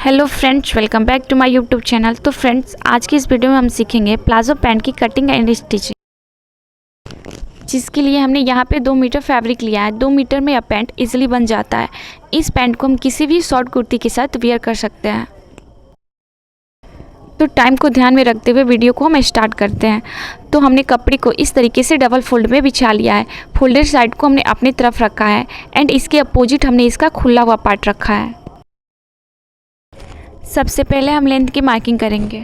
Hello friends, welcome back to my YouTube channel. तो friends, आज की इस वीडियो में हम सीखेंगे प्लाजो पैंट की कटिंग एंड स्टिचिंग, जिसके लिए हमने यहाँ पे 2 मीटर फैब्रिक लिया है। 2 मीटर में यह पैंट इजीली बन जाता है। इस पैंट को हम किसी भी शॉर्ट कुर्ती के साथ वियर कर सकते हैं। तो टाइम को ध्यान में रखते हुए वीडियो को हम स्टार्ट करते हैं। तो हमने कपड़े को इस तरीके से डबल फोल्ड में बिछा लिया है। फोल्डेड साइड को हमने अपनी तरफ रखा है एंड इसके अपोजिट हमने इसका खुला हुआ पार्ट रखा है। सबसे पहले हम लेंथ की मार्किंग करेंगे।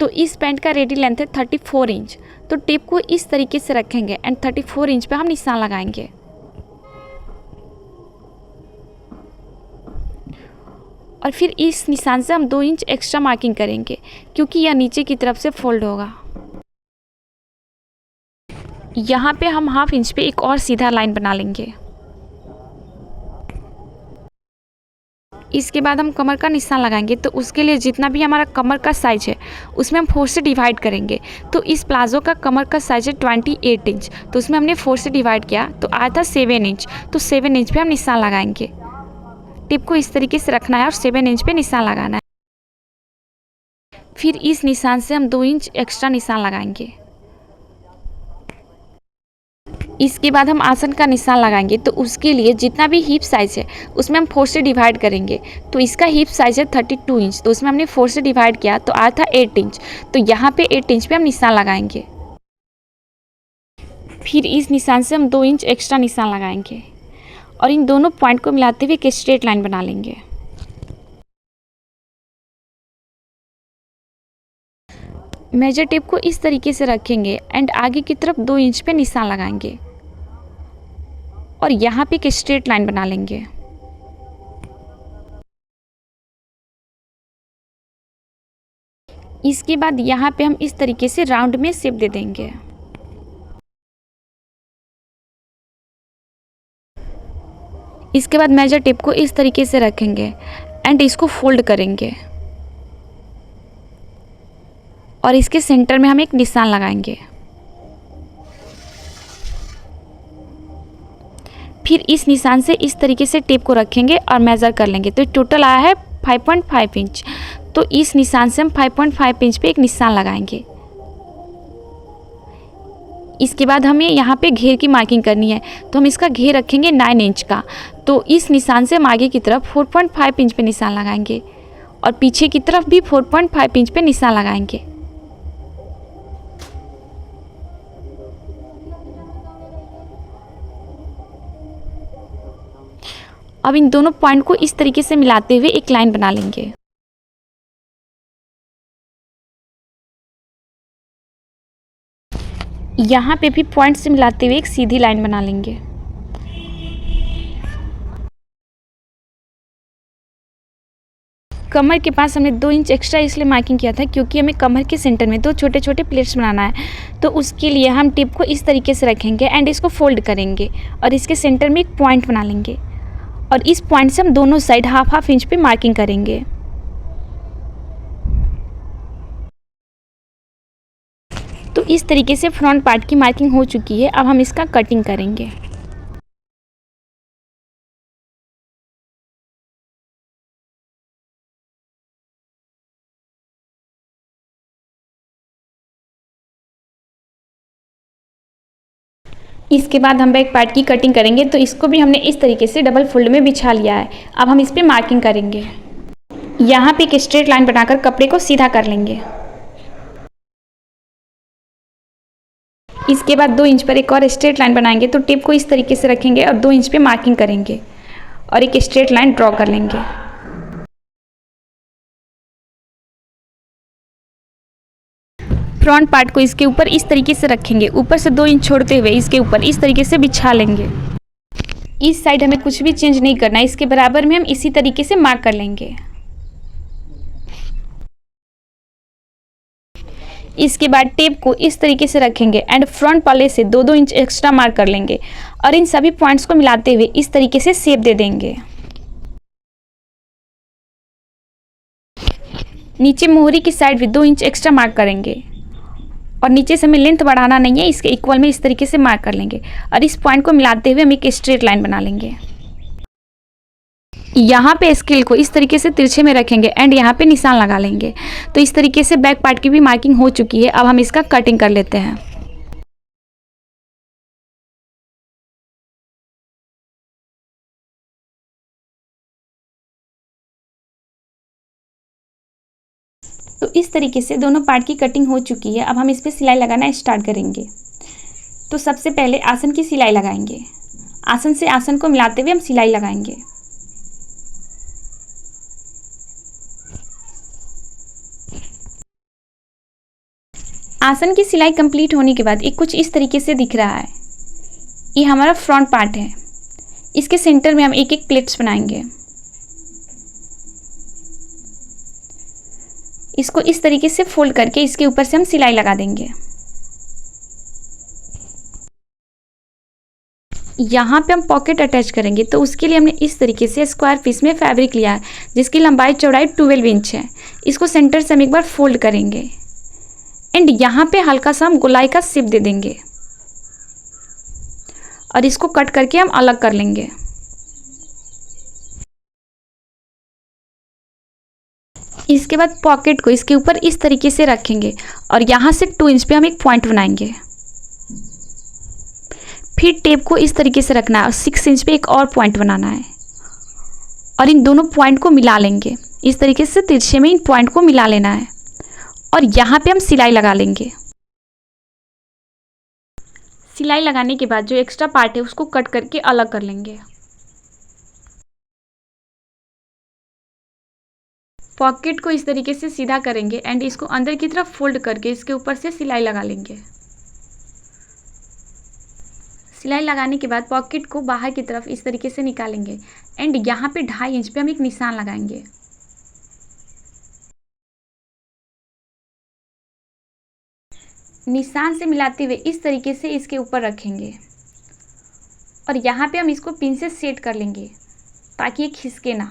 तो इस पैंट का रेडी लेंथ है 34 इंच। तो टेप को इस तरीके से रखेंगे एंड 34 इंच पे हम निशान लगाएंगे। और फिर इस निशान से हम 2 इंच एक्स्ट्रा मार्किंग करेंगे, क्योंकि यह नीचे की तरफ से फोल्ड होगा। यहाँ पे हम ½ इंच पे एक और सीधा लाइन बना लेंगे। इसके बाद हम कमर का निशान लगाएंगे। तो उसके लिए जितना भी हमारा कमर का साइज है उसमें हम 4 से डिवाइड करेंगे। तो इस प्लाजो का कमर का साइज है 28 इंच। तो उसमें हमने 4 से डिवाइड किया तो आया था 7 इंच। तो 7 इंच पे हम निशान लगाएंगे। टिप को इस तरीके से रखना है और 7 इंच पे निशान लगाना है। फिर इस निशान से हम 2 इंच एक्स्ट्रा निशान लगाएंगे। इसके बाद हम आसन का निशान लगाएंगे। तो उसके लिए जितना भी हिप साइज है उसमें हम 4 से डिवाइड करेंगे। तो इसका हिप साइज है 32 इंच। तो उसमें हमने 4 से डिवाइड किया तो आया था 8 इंच। तो यहाँ पे 8 इंच पे हम निशान लगाएंगे। फिर इस निशान से हम 2 इंच एक्स्ट्रा निशान लगाएंगे और इन दोनों पॉइंट को मिलाते हुए एक स्ट्रेट लाइन बना लेंगे। मेजर टेप को इस तरीके से रखेंगे एंड आगे की तरफ 2 इंच पे निशान लगाएंगे और यहाँ पे एक स्ट्रेट लाइन बना लेंगे। इसके बाद यहाँ पे हम इस तरीके से राउंड में शेप दे देंगे। इसके बाद मेजर टेप को इस तरीके से रखेंगे एंड इसको फोल्ड करेंगे और इसके सेंटर में हम एक निशान लगाएंगे। फिर इस निशान से इस तरीके से टेप को रखेंगे और मेज़र कर लेंगे। तो टोटल आया है 5.5 इंच। तो इस निशान से हम 5.5 इंच पे एक निशान लगाएंगे। इसके बाद हमें यहाँ पे घेर की मार्किंग करनी है। तो हम इसका घेर रखेंगे 9 इंच का। तो इस निशान से हम आगे की तरफ 4.5 इंच पे निशान लगाएंगे और पीछे की तरफ भी 4.5 इंच पे निशान लगाएंगे। अब इन दोनों पॉइंट को इस तरीके से मिलाते हुए एक लाइन बना लेंगे। यहाँ पे भी पॉइंट से मिलाते हुए एक सीधी लाइन बना लेंगे। कमर के पास हमने 2 इंच एक्स्ट्रा इसलिए मार्किंग किया था क्योंकि हमें कमर के सेंटर में 2 छोटे छोटे प्लेट्स बनाना है। तो उसके लिए हम टिप को इस तरीके से रखेंगे एंड इसको फोल्ड करेंगे और इसके सेंटर में एक पॉइंट बना लेंगे और इस पॉइंट से हम दोनों साइड ½ इंच पे मार्किंग करेंगे। तो इस तरीके से फ्रंट पार्ट की मार्किंग हो चुकी है। अब हम इसका कटिंग करेंगे। इसके बाद हम बैक पार्ट की कटिंग करेंगे। तो इसको भी हमने इस तरीके से डबल फोल्ड में बिछा लिया है। अब हम इस पे मार्किंग करेंगे। यहाँ पे एक स्ट्रेट लाइन बनाकर कपड़े को सीधा कर लेंगे। इसके बाद 2 इंच पर एक और स्ट्रेट लाइन बनाएंगे। तो टिप को इस तरीके से रखेंगे और 2 इंच पे मार्किंग करेंगे और एक स्ट्रेट लाइन ड्रॉ कर लेंगे। फ्रंट पार्ट को इसके ऊपर इस तरीके से रखेंगे। ऊपर से 2 इंच छोड़ते हुए इसके ऊपर इस तरीके से बिछा लेंगे। इस साइड हमें कुछ भी चेंज नहीं करना है। इसके बराबर में हम इसी तरीके से मार्क कर लेंगे। इसके बाद टेप को इस तरीके से रखेंगे एंड फ्रंट वाले से 2-2 इंच एक्स्ट्रा मार्क कर लेंगे और इन सभी पॉइंट्स को मिलाते हुए इस तरीके से शेप दे देंगे। नीचे मोहरी की साइड भी 2 इंच एक्स्ट्रा मार्क करेंगे और नीचे से हमें लेंथ बढ़ाना नहीं है। इसके इक्वल में इस तरीके से मार्क कर लेंगे और इस पॉइंट को मिलाते हुए हम एक स्ट्रेट लाइन बना लेंगे। यहाँ पे स्केल को इस तरीके से तिरछे में रखेंगे एंड यहाँ पे निशान लगा लेंगे। तो इस तरीके से बैक पार्ट की भी मार्किंग हो चुकी है। अब हम इसका कटिंग कर लेते हैं। तो इस तरीके से दोनों पार्ट की कटिंग हो चुकी है। अब हम इस पर सिलाई लगाना स्टार्ट करेंगे। तो सबसे पहले आसन की सिलाई लगाएंगे। आसन से आसन को मिलाते हुए हम सिलाई लगाएंगे। आसन की सिलाई कंप्लीट होने के बाद एक कुछ इस तरीके से दिख रहा है। ये हमारा फ्रंट पार्ट है। इसके सेंटर में हम एक एक प्लेट्स बनाएंगे। इसको इस तरीके से फोल्ड करके इसके ऊपर से हम सिलाई लगा देंगे। यहाँ पे हम पॉकेट अटैच करेंगे। तो उसके लिए हमने इस तरीके से स्क्वायर पीस में फैब्रिक लिया है जिसकी लंबाई चौड़ाई 12 इंच है। इसको सेंटर से हम एक बार फोल्ड करेंगे एंड यहाँ पे हल्का सा हम गोलाई का शेप दे देंगे और इसको कट करके हम अलग कर लेंगे। इसके बाद पॉकेट को इसके ऊपर इस तरीके से रखेंगे और यहाँ से 2 इंच पे हम एक पॉइंट बनाएंगे। फिर टेप को इस तरीके से रखना है और 6 इंच पे एक और पॉइंट बनाना है और इन दोनों पॉइंट को मिला लेंगे। इस तरीके से तिरछे में इन पॉइंट को मिला लेना है और यहाँ पे हम सिलाई लगा लेंगे। सिलाई लगाने के बाद जो एक्स्ट्रा पार्ट है उसको कट करके अलग कर लेंगे। पॉकेट को इस तरीके से सीधा करेंगे एंड इसको अंदर की तरफ फोल्ड करके इसके ऊपर से सिलाई लगा लेंगे। सिलाई लगाने के बाद पॉकेट को बाहर की तरफ इस तरीके से निकालेंगे एंड यहाँ पे 2.5 इंच पे हम एक निशान लगाएंगे। निशान से मिलाते हुए इस तरीके से इसके ऊपर रखेंगे और यहाँ पे हम इसको पिन से सेट कर लेंगे ताकि ये खिसके ना।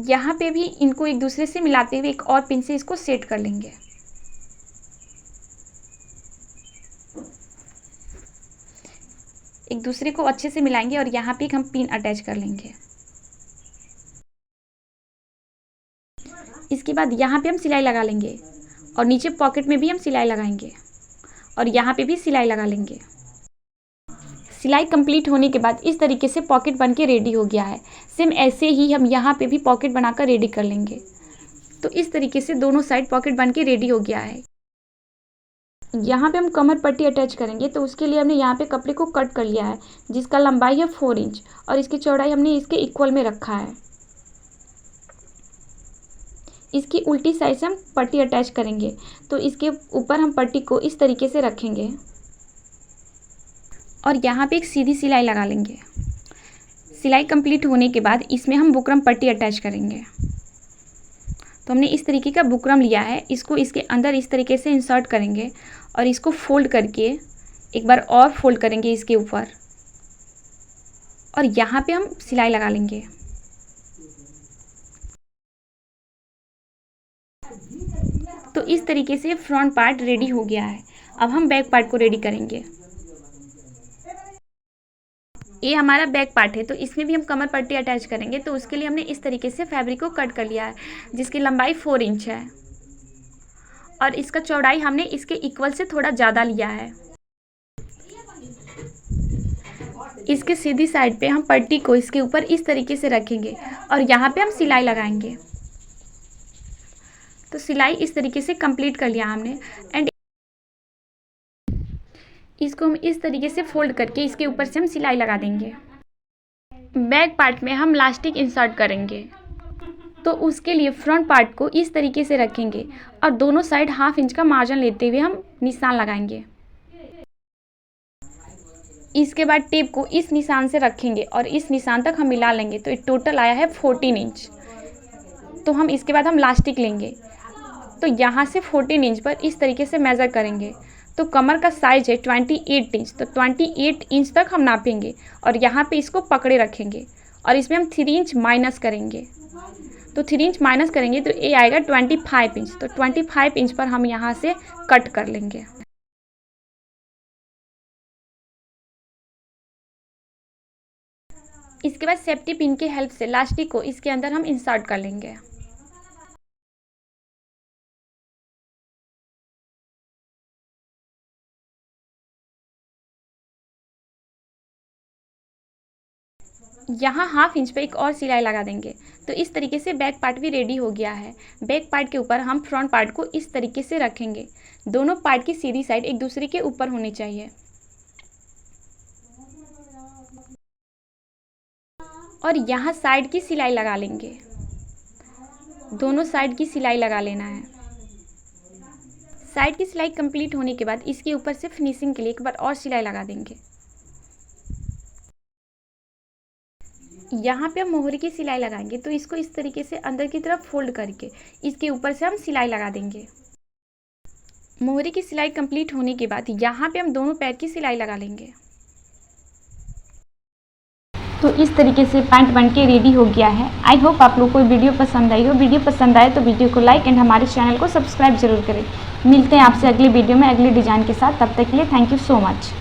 यहाँ पे भी इनको एक दूसरे से मिलाते हुए एक और पिन से इसको सेट कर लेंगे। एक दूसरे को अच्छे से मिलाएंगे और यहाँ पे हम पिन अटैच कर लेंगे। इसके बाद यहाँ पे हम सिलाई लगा लेंगे और नीचे पॉकेट में भी हम सिलाई लगाएंगे और यहाँ पे भी सिलाई लगा लेंगे। सिलाई कंप्लीट होने के बाद इस तरीके से पॉकेट बन के रेडी हो गया है। सेम ऐसे ही हम यहाँ पे भी पॉकेट बनाकर रेडी कर लेंगे। तो इस तरीके से दोनों साइड पॉकेट बन के रेडी हो गया है। यहाँ पे हम कमर पट्टी अटैच करेंगे। तो उसके लिए हमने यहाँ पे कपड़े को कट कर लिया है जिसका लंबाई है 4 इंच और इसकी चौड़ाई हमने इसके इक्वल में रखा है। इसकी उल्टी साइड से हम पट्टी अटैच करेंगे। तो इसके ऊपर हम पट्टी को इस तरीके से रखेंगे और यहाँ पे एक सीधी सिलाई लगा लेंगे। सिलाई कंप्लीट होने के बाद इसमें हम बुकरम पट्टी अटैच करेंगे। तो हमने इस तरीके का बुकरम लिया है। इसको इसके अंदर इस तरीके से इंसर्ट करेंगे और इसको फोल्ड करके एक बार और फोल्ड करेंगे इसके ऊपर और यहाँ पे हम सिलाई लगा लेंगे। तो इस तरीके से फ्रंट पार्ट रेडी हो गया है। अब हम बैक पार्ट को रेडी करेंगे। ये हमारा बैक पार्ट है। तो इसमें भी हम कमर पट्टी अटैच करेंगे। तो उसके लिए हमने इस तरीके से फैब्रिक को कट कर लिया है जिसकी लंबाई 4 इंच है और इसका चौड़ाई हमने इसके इक्वल से थोड़ा ज़्यादा लिया है। इसके सीधी साइड पे हम पट्टी को इसके ऊपर इस तरीके से रखेंगे और यहाँ पे हम सिलाई लगाएंगे। तो सिलाई इस तरीके से कंप्लीट कर लिया हमने एंड इसको हम इस तरीके से फोल्ड करके इसके ऊपर से हम सिलाई लगा देंगे। बैक पार्ट में हम इलास्टिक इंसर्ट करेंगे। तो उसके लिए फ्रंट पार्ट को इस तरीके से रखेंगे और दोनों साइड 1/2 इंच का मार्जिन लेते हुए हम निशान लगाएंगे। इसके बाद टेप को इस निशान से रखेंगे और इस निशान तक हम मिला लेंगे। तो टोटल आया है 14 इंच। तो हम इसके बाद हम इलास्टिक लेंगे। तो यहाँ से 14 इंच पर इस तरीके से मेज़र करेंगे। तो कमर का साइज है 28 इंच। तो 28 इंच तक हम नापेंगे और यहाँ पे इसको पकड़े रखेंगे और इसमें हम 3 इंच माइनस करेंगे। तो 3 इंच माइनस करेंगे तो ये आएगा 25 इंच। तो 25 इंच पर हम यहाँ से कट कर लेंगे। इसके बाद सेफ्टी पिन की हेल्प से इलास्टिक को इसके अंदर हम इंसर्ट कर लेंगे। यहाँ 1/2 इंच पे एक और सिलाई लगा देंगे। तो इस तरीके से बैक पार्ट भी रेडी हो गया है। बैक पार्ट के ऊपर हम फ्रंट पार्ट को इस तरीके से रखेंगे। दोनों पार्ट की सीधी साइड एक दूसरे के ऊपर होनी चाहिए और यहाँ साइड की सिलाई लगा लेंगे। दोनों साइड की सिलाई लगा लेना है। साइड की सिलाई कंप्लीट होने के बाद इसके ऊपर से फिनिशिंग के लिए एक बार और सिलाई लगा देंगे। यहाँ पे हम मोहरी की सिलाई लगाएंगे, तो इसको इस तरीके से अंदर की तरफ फोल्ड करके इसके ऊपर से हम सिलाई लगा देंगे। मोहरी की सिलाई कंप्लीट होने के बाद यहाँ पे हम दोनों पैर की सिलाई लगा लेंगे। तो इस तरीके से पैंट बनके रेडी हो गया है। आई होप आप लोग को वीडियो पसंद आई हो। वीडियो पसंद आए तो वीडियो को लाइक एंड हमारे चैनल को सब्सक्राइब जरूर करें। मिलते हैं आपसे अगली वीडियो में अगले डिजाइन के साथ। तब तक के लिए थैंक यू सो मच।